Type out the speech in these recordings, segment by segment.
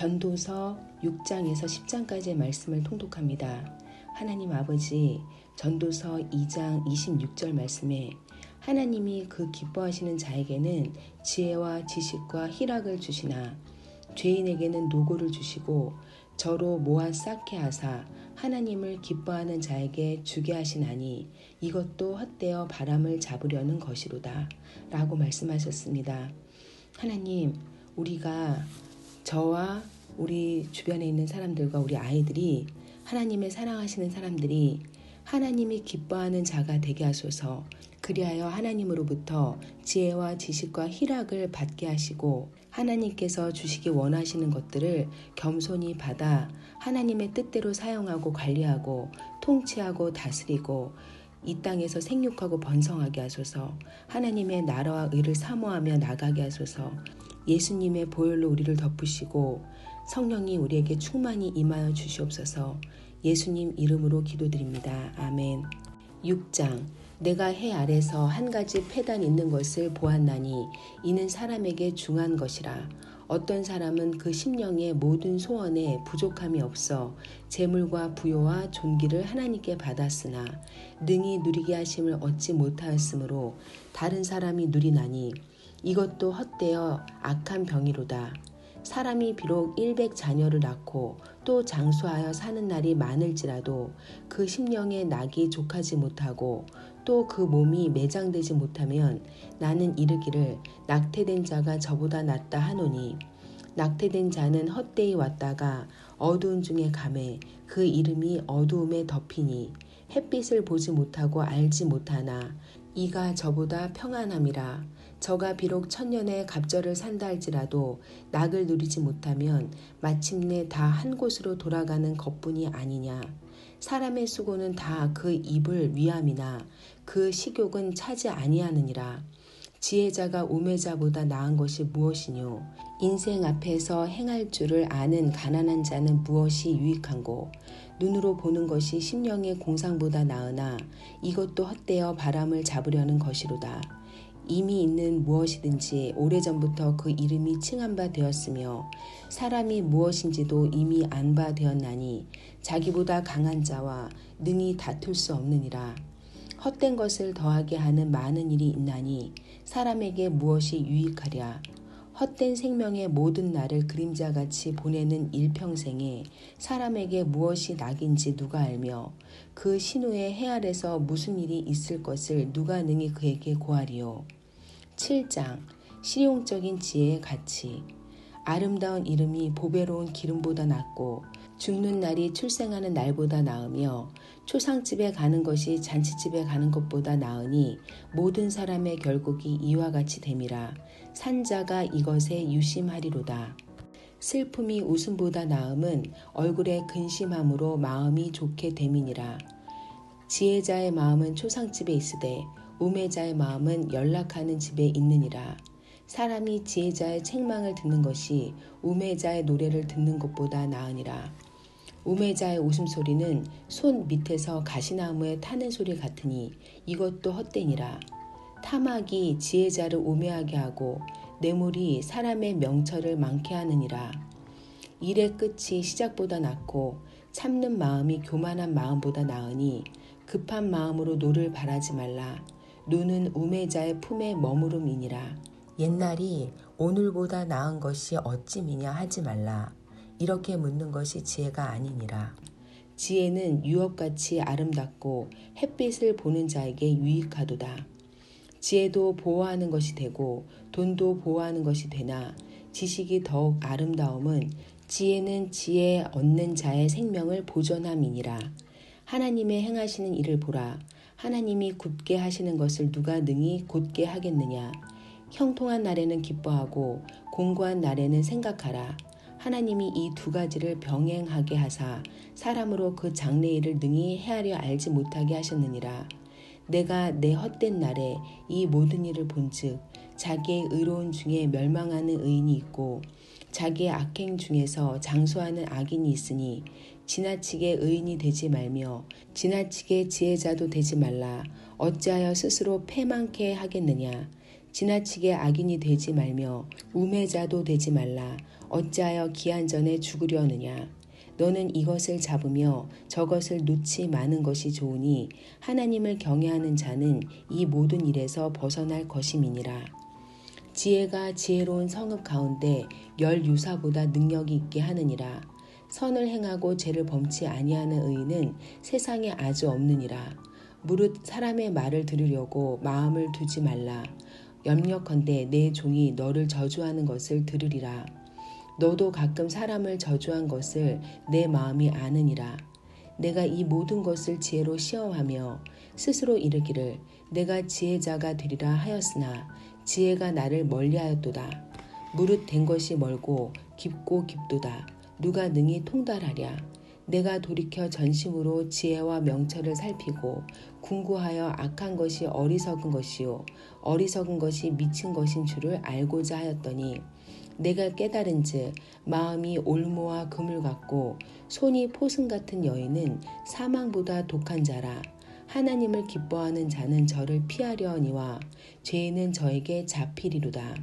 전도서 6장에서 10장까지의 말씀을 통독합니다. 하나님 아버지, 전도서 2장 26절 말씀에 하나님이 그 기뻐하시는 자에게는 지혜와 지식과 희락을 주시나 죄인에게는 노고를 주시고 저로 모아 쌓게 하사 하나님을 기뻐하는 자에게 주게 하시나니 이것도 헛되어 바람을 잡으려는 것이로다 라고 말씀하셨습니다. 하나님, 우리가 저와 우리 주변에 있는 사람들과 우리 아이들이 하나님을 사랑하시는 사람들이 하나님이 기뻐하는 자가 되게 하소서. 그리하여 하나님으로부터 지혜와 지식과 희락을 받게 하시고 하나님께서 주시기 원하시는 것들을 겸손히 받아 하나님의 뜻대로 사용하고 관리하고 통치하고 다스리고 이 땅에서 생육하고 번성하게 하소서. 하나님의 나라와 의를 사모하며 나가게 하소서. 예수님의 보혈로 우리를 덮으시고 성령이 우리에게 충만히 임하여 주시옵소서. 예수님 이름으로 기도드립니다. 아멘. 6장. 내가 해 아래서 한 가지 패단 있는 것을 보았나니 이는 사람에게 중한 것이라. 어떤 사람은 그 심령의 모든 소원에 부족함이 없어 재물과 부요와 존귀를 하나님께 받았으나 능히 누리게 하심을 얻지 못하였으므로 다른 사람이 누리나니 이것도 헛되어 악한 병이로다. 사람이 비록 100자녀를 낳고 또 장수하여 사는 날이 많을지라도 그 심령의 낙이 족하지 못하고 또 그 몸이 매장되지 못하면 나는 이르기를 낙태된 자가 저보다 낫다 하노니 낙태된 자는 헛되이 왔다가 어두운 중에 가매 그 이름이 어두움에 덮이니 햇빛을 보지 못하고 알지 못하나 이가 저보다 평안함이라. 저가 비록 천년의 갑절을 산다 할지라도 낙을 누리지 못하면 마침내 다 한 곳으로 돌아가는 것뿐이 아니냐. 사람의 수고는 다 그 입을 위함이나 그 식욕은 차지 아니하느니라. 지혜자가 우매자보다 나은 것이 무엇이뇨. 인생 앞에서 행할 줄을 아는 가난한 자는 무엇이 유익한고. 눈으로 보는 것이 심령의 공상보다 나으나 이것도 헛되어 바람을 잡으려는 것이로다. 이미 있는 무엇이든지 오래전부터 그 이름이 칭한 바 되었으며 사람이 무엇인지도 이미 안 바 되었나니 자기보다 강한 자와 능히 다툴 수 없느니라. 헛된 것을 더하게 하는 많은 일이 있나니 사람에게 무엇이 유익하랴. 헛된 생명의 모든 날을 그림자같이 보내는 일평생에 사람에게 무엇이 낙인지 누가 알며 그 신후의 해 아래서 무슨 일이 있을 것을 누가 능히 그에게 고하리요. 7장. 실용적인 지혜의 가치. 아름다운 이름이 보배로운 기름보다 낫고 죽는 날이 출생하는 날보다 나으며 초상집에 가는 것이 잔치집에 가는 것보다 나으니 모든 사람의 결국이 이와 같이 됨이라. 산자가 이것에 유심하리로다. 슬픔이 웃음보다 나음은 얼굴에 근심함으로 마음이 좋게 됨이니라. 지혜자의 마음은 초상집에 있으되 우매자의 마음은 연락하는 집에 있느니라. 사람이 지혜자의 책망을 듣는 것이 우매자의 노래를 듣는 것보다 나으니라. 우매자의 웃음소리는 손 밑에서 가시나무에 타는 소리 같으니 이것도 헛되니라. 탐악이 지혜자를 우매하게 하고 뇌물이 사람의 명철을 많게 하느니라. 일의 끝이 시작보다 낫고 참는 마음이 교만한 마음보다 나으니 급한 마음으로 노를 바라지 말라. 노는 우매자의 품에 머무름이니라. 옛날이 오늘보다 나은 것이 어찌미냐 하지 말라. 이렇게 묻는 것이 지혜가 아니니라. 지혜는 유업같이 아름답고 햇빛을 보는 자에게 유익하도다. 지혜도 보호하는 것이 되고 돈도 보호하는 것이 되나 지식이 더욱 아름다움은 지혜는 지혜 얻는 자의 생명을 보존함이니라. 하나님의 행하시는 일을 보라. 하나님이 굳게 하시는 것을 누가 능히 곧게 하겠느냐. 형통한 날에는 기뻐하고 공고한 날에는 생각하라. 하나님이 이 두 가지를 병행하게 하사 사람으로 그 장래일을 능히 헤아려 알지 못하게 하셨느니라. 내가 내 헛된 날에 이 모든 일을 본즉 자기의 의로운 중에 멸망하는 의인이 있고 자기의 악행 중에서 장수하는 악인이 있으니 지나치게 의인이 되지 말며 지나치게 지혜자도 되지 말라. 어찌하여 스스로 패망케 하겠느냐. 지나치게 악인이 되지 말며 우매자도 되지 말라. 어찌하여 기한 전에 죽으려 하느냐. 너는 이것을 잡으며 저것을 놓지 마는 것이 좋으니 하나님을 경외하는 자는 이 모든 일에서 벗어날 것임이니라. 지혜가 지혜로운 성읍 가운데 열 유사보다 능력이 있게 하느니라. 선을 행하고 죄를 범치 아니하는 의인은 세상에 아주 없느니라. 무릇 사람의 말을 들으려고 마음을 두지 말라. 염려컨대 내 종이 너를 저주하는 것을 들으리라. 너도 가끔 사람을 저주한 것을 내 마음이 아느니라. 내가 이 모든 것을 지혜로 시험하며 스스로 이르기를 내가 지혜자가 되리라 하였으나 지혜가 나를 멀리하였도다. 무릇 된 것이 멀고 깊고 깊도다. 누가 능히 통달하랴. 내가 돌이켜 전심으로 지혜와 명철을 살피고 궁구하여 악한 것이 어리석은 것이요 어리석은 것이 미친 것인 줄을 알고자 하였더니 내가 깨달은즉 마음이 올무와 그물 같고 손이 포승 같은 여인은 사망보다 독한 자라. 하나님을 기뻐하는 자는 저를 피하려 하니와 죄인은 저에게 잡히리로다.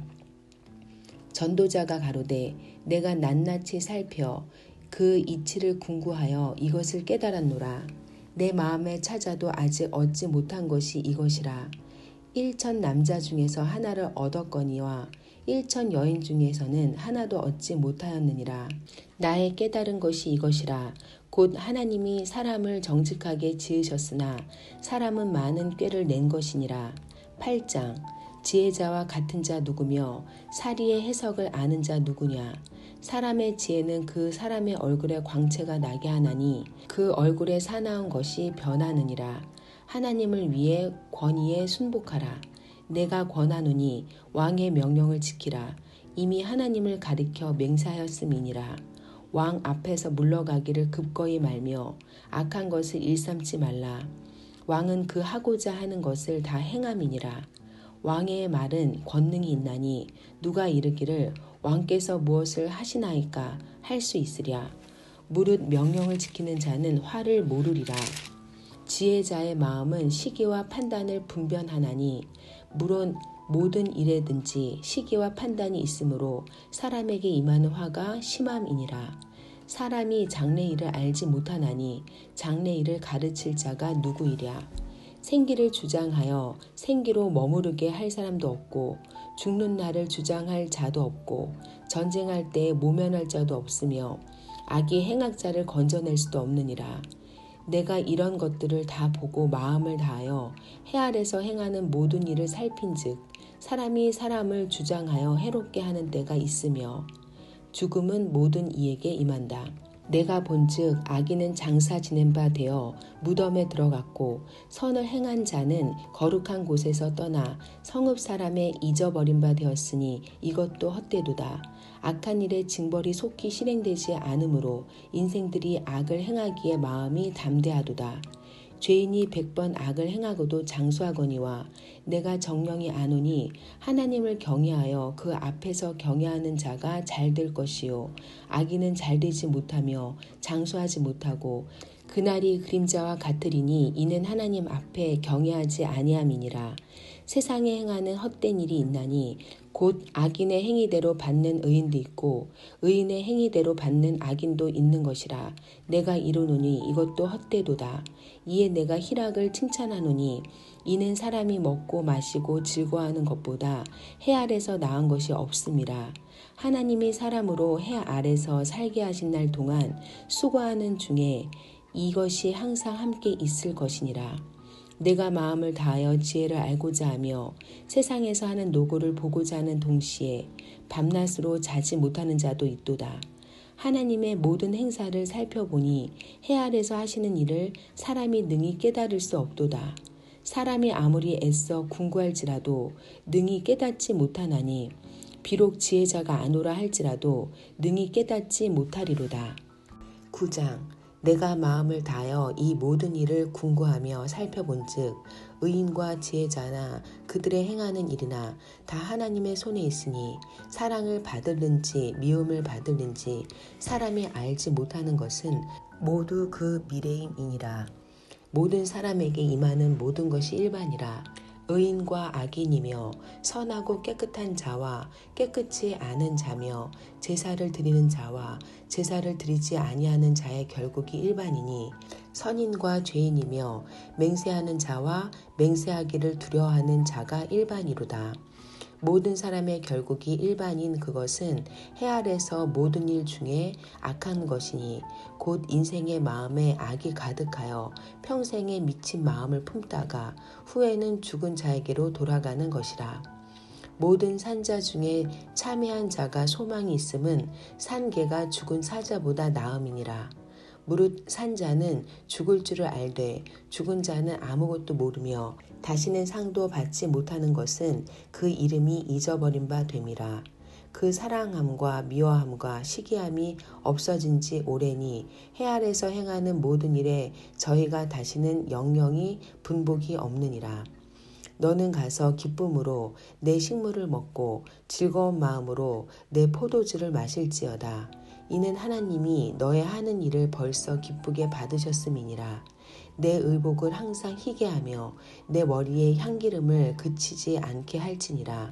전도자가 가로되 내가 낱낱이 살펴 그 이치를 궁구하여 이것을 깨달았노라. 내 마음에 찾아도 아직 얻지 못한 것이 이것이라. 1천 남자 중에서 하나를 얻었거니와 1천 여인 중에서는 하나도 얻지 못하였느니라. 나의 깨달은 것이 이것이라. 곧 하나님이 사람을 정직하게 지으셨으나 사람은 많은 꾀를 낸 것이니라. 8장 지혜자와 같은 자 누구며 사리의 해석을 아는 자 누구냐. 사람의 지혜는 그 사람의 얼굴에 광채가 나게 하나니 그 얼굴에 사나운 것이 변하느니라. 하나님을 위해 권위에 순복하라. 내가 권하노니 왕의 명령을 지키라. 이미 하나님을 가리켜 맹세하였음이니라. 왕 앞에서 물러가기를 급거이 말며 악한 것을 일삼지 말라. 왕은 그 하고자 하는 것을 다 행함이니라. 왕의 말은 권능이 있나니 누가 이르기를 왕께서 무엇을 하시나이까 할 수 있으랴. 무릇 명령을 지키는 자는 화를 모르리라. 지혜자의 마음은 시기와 판단을 분별하나니 물론 모든 일에든지 시기와 판단이 있으므로 사람에게 임하는 화가 심함이니라. 사람이 장래일을 알지 못하나니 장래일을 가르칠 자가 누구이랴. 생기를 주장하여 생기로 머무르게 할 사람도 없고 죽는 날을 주장할 자도 없고 전쟁할 때 모면할 자도 없으며 악이 행악자를 건져낼 수도 없느니라. 내가 이런 것들을 다 보고 마음을 다하여 해 아래서 행하는 모든 일을 살핀즉 사람이 사람을 주장하여 해롭게 하는 때가 있으며 죽음은 모든 이에게 임한다. 내가 본즉 악인은 장사 지낸 바 되어 무덤에 들어갔고 선을 행한 자는 거룩한 곳에서 떠나 성읍 사람의 잊어버린 바 되었으니 이것도 헛되도다. 악한 일의 징벌이 속히 실행되지 않으므로 인생들이 악을 행하기에 마음이 담대하도다. 죄인이 100번 악을 행하고도 장수하거니와 내가 정령이 아노니 하나님을 경외하여 그 앞에서 경외하는 자가 잘 될 것이요 악인은 잘 되지 못하며 장수하지 못하고 그날이 그림자와 같으리니 이는 하나님 앞에 경외하지 아니함이니라. 세상에 행하는 헛된 일이 있나니 곧 악인의 행위대로 받는 의인도 있고 의인의 행위대로 받는 악인도 있는 것이라. 내가 이르노니 이것도 헛되도다. 이에 내가 희락을 칭찬하노니 이는 사람이 먹고 마시고 즐거워하는 것보다 해 아래서 나은 것이 없음이라. 하나님이 사람으로 해 아래서 살게 하신 날 동안 수고하는 중에 이것이 항상 함께 있을 것이니라. 내가 마음을 다하여 지혜를 알고자 하며 세상에서 하는 노고를 보고자 하는 동시에 밤낮으로 자지 못하는 자도 있도다. 하나님의 모든 행사를 살펴보니 해 아래서 하시는 일을 사람이 능히 깨달을 수 없도다. 사람이 아무리 애써 궁구할지라도 능히 깨닫지 못하나니 비록 지혜자가 아노라 할지라도 능히 깨닫지 못하리로다. 9장 내가 마음을 다하여 이 모든 일을 궁구하며 살펴본즉 의인과 지혜자나 그들의 행하는 일이나 다 하나님의 손에 있으니 사랑을 받을는지 미움을 받을는지 사람이 알지 못하는 것은 모두 그 미래임이니라. 모든 사람에게 임하는 모든 것이 일반이라. 의인과 악인이며 선하고 깨끗한 자와 깨끗지 않은 자며 제사를 드리는 자와 제사를 드리지 아니하는 자의 결국이 일반이니 선인과 죄인이며 맹세하는 자와 맹세하기를 두려워하는 자가 일반이로다. 모든 사람의 결국이 일반인 그것은 해 아래서 모든 일 중에 악한 것이니 곧 인생의 마음에 악이 가득하여 평생에 미친 마음을 품다가 후에는 죽은 자에게로 돌아가는 것이라. 모든 산자 중에 참회한 자가 소망이 있음은 산개가 죽은 사자보다 나음이니라. 무릇 산자는 죽을 줄을 알되 죽은 자는 아무것도 모르며 다시는 상도 받지 못하는 것은 그 이름이 잊어버린 바 됨이라. 그 사랑함과 미워함과 시기함이 없어진 지 오래니 해 아래서 행하는 모든 일에 저희가 다시는 영영이 분복이 없느니라. 너는 가서 기쁨으로 내 식물을 먹고 즐거운 마음으로 내 포도주를 마실지어다. 이는 하나님이 너의 하는 일을 벌써 기쁘게 받으셨음이니라. 내 의복을 항상 희게 하며 내 머리에 향기름을 그치지 않게 할지니라.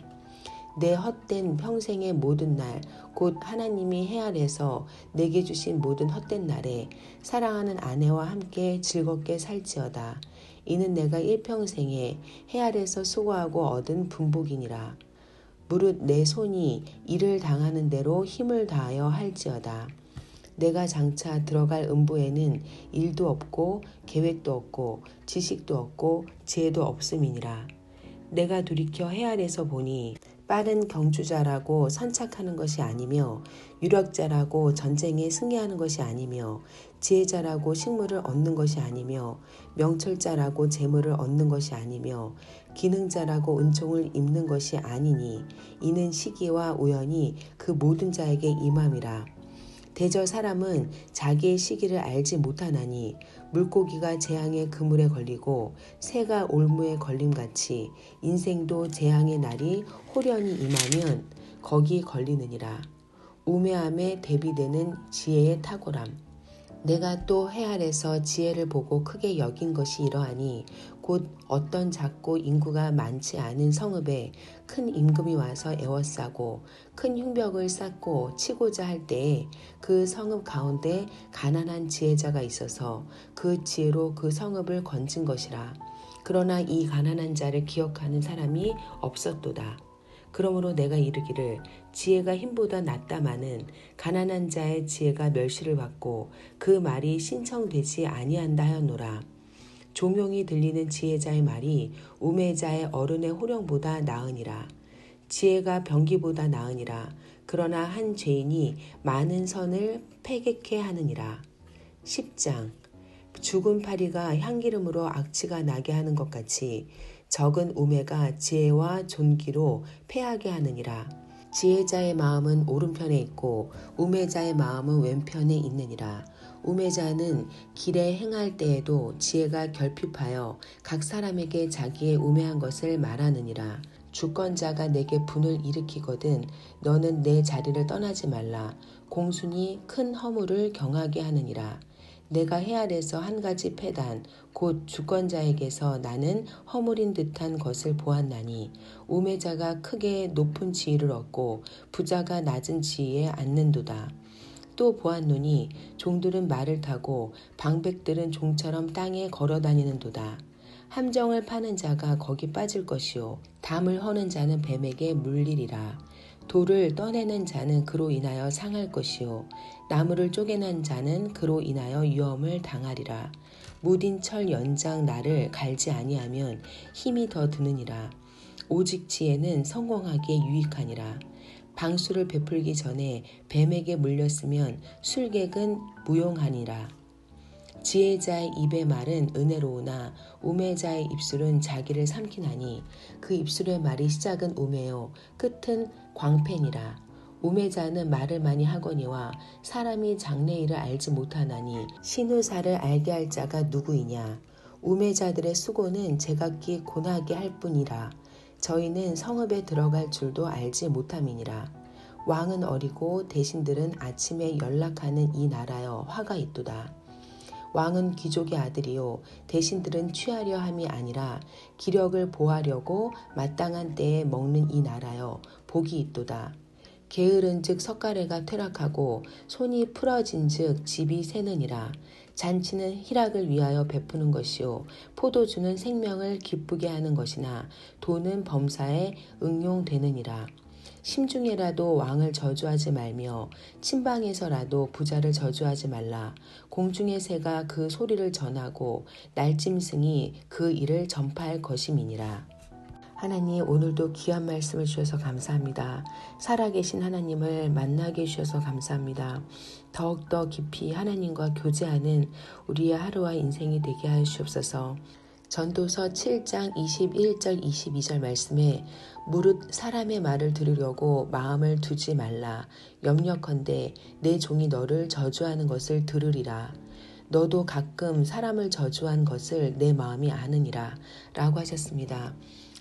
내 헛된 평생의 모든 날 곧 하나님이 해 아래서 내게 주신 모든 헛된 날에 사랑하는 아내와 함께 즐겁게 살지어다. 이는 내가 일평생에 해 아래서 수고하고 얻은 분복이니라. 무릇 내 손이 일을 당하는 대로 힘을 다하여 할지어다. 내가 장차 들어갈 음부에는 일도 없고 계획도 없고 지식도 없고 지혜도 없음이니라. 내가 돌이켜 해 아래서 보니 빠른 경주자라고 선착하는 것이 아니며 유력자라고 전쟁에 승리하는 것이 아니며 지혜자라고 식물을 얻는 것이 아니며 명철자라고 재물을 얻는 것이 아니며 기능자라고 은총을 입는 것이 아니니 이는 시기와 우연이 그 모든 자에게 임함이라. 대저 사람은 자기의 시기를 알지 못하나니 물고기가 재앙의 그물에 걸리고 새가 올무에 걸림같이 인생도 재앙의 날이 호련히 임하면 거기 걸리느니라. 우매함에 대비되는 지혜의 탁월함. 내가 또 해 아래서 지혜를 보고 크게 여긴 것이 이러하니 곧 어떤 작고 인구가 많지 않은 성읍에 큰 임금이 와서 애워싸고 큰 흉벽을 쌓고 치고자 할 때에 그 성읍 가운데 가난한 지혜자가 있어서 그 지혜로 그 성읍을 건진 것이라. 그러나 이 가난한 자를 기억하는 사람이 없었도다. 그러므로 내가 이르기를 지혜가 힘보다 낫다마는 가난한 자의 지혜가 멸시를 받고 그 말이 신청되지 아니한다 하였노라. 종용이 들리는 지혜자의 말이 우매자의 어른의 호령보다 나으니라. 지혜가 병기보다 나으니라. 그러나 한 죄인이 많은 선을 패객해 하느니라. 10장. 죽은 파리가 향기름으로 악취가 나게 하는 것 같이 적은 우매가 지혜와 존귀로 패하게 하느니라. 지혜자의 마음은 오른편에 있고 우매자의 마음은 왼편에 있느니라. 우매자는 길에 행할 때에도 지혜가 결핍하여 각 사람에게 자기의 우매한 것을 말하느니라. 주권자가 내게 분을 일으키거든 너는 내 자리를 떠나지 말라. 공순이 큰 허물을 경하게 하느니라. 내가 해 아래서 한 가지 패단 곧 주권자에게서 나는 허물인 듯한 것을 보았나니 우매자가 크게 높은 지위를 얻고 부자가 낮은 지위에 앉는도다. 또 보았노니 종들은 말을 타고 방백들은 종처럼 땅에 걸어다니는도다. 함정을 파는 자가 거기 빠질 것이요 담을 허는 자는 뱀에게 물리리라. 돌을 떠내는 자는 그로 인하여 상할 것이요 나무를 쪼개는 자는 그로 인하여 위험을 당하리라. 무딘 철 연장 날을 갈지 아니하면 힘이 더 드느니라. 오직 지혜는 성공하기에 유익하니라. 방수를 베풀기 전에 뱀에게 물렸으면 술객은 무용하니라. 지혜자의 입의 말은 은혜로우나 우매자의 입술은 자기를 삼키나니 그 입술의 말이 시작은 우매요 끝은 광팬이라. 우매자는 말을 많이 하거니와 사람이 장래일을 알지 못하나니 신우사를 알게 할 자가 누구이냐. 우매자들의 수고는 제각기 고나게 할 뿐이라. 저희는 성읍에 들어갈 줄도 알지 못함이니라. 왕은 어리고 대신들은 아침에 연락하는 이 나라여 화가 있도다. 왕은 귀족의 아들이요 대신들은 취하려 함이 아니라 기력을 보하려고 마땅한 때에 먹는 이 나라여 복이 있도다. 게으른즉 석가래가 퇴락하고 손이 풀어진즉 집이 새느니라. 잔치는 희락을 위하여 베푸는 것이요 포도주는 생명을 기쁘게 하는 것이나 돈은 범사에 응용되느니라. 심중에라도 왕을 저주하지 말며 침방에서라도 부자를 저주하지 말라. 공중의 새가 그 소리를 전하고 날짐승이 그 일을 전파할 것임이니라. 하나님, 오늘도 귀한 말씀을 주셔서 감사합니다. 살아계신 하나님을 만나게 해주셔서 감사합니다. 더욱더 깊이 하나님과 교제하는 우리의 하루와 인생이 되게 하여 주옵소서. 전도서 7장 21절 22절 말씀에 무릇 사람의 말을 들으려고 마음을 두지 말라. 염려컨대 내 종이 너를 저주하는 것을 들으리라. 너도 가끔 사람을 저주한 것을 내 마음이 아느니라 라고 하셨습니다.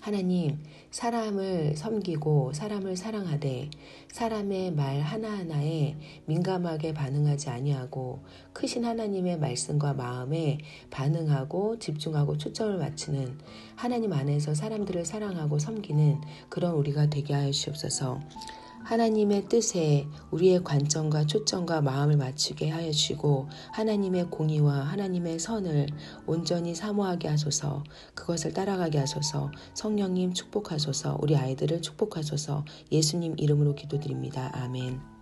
하나님, 사람을 섬기고 사람을 사랑하되 사람의 말 하나하나에 민감하게 반응하지 아니하고 크신 하나님의 말씀과 마음에 반응하고 집중하고 초점을 맞추는 하나님 안에서 사람들을 사랑하고 섬기는 그런 우리가 되게 하여 주옵소서. 하나님의 뜻에 우리의 관점과 초점과 마음을 맞추게 하여 주시고 하나님의 공의와 하나님의 선을 온전히 사모하게 하소서. 그것을 따라가게 하소서. 성령님 축복하소서. 우리 아이들을 축복하소서. 예수님 이름으로 기도드립니다. 아멘.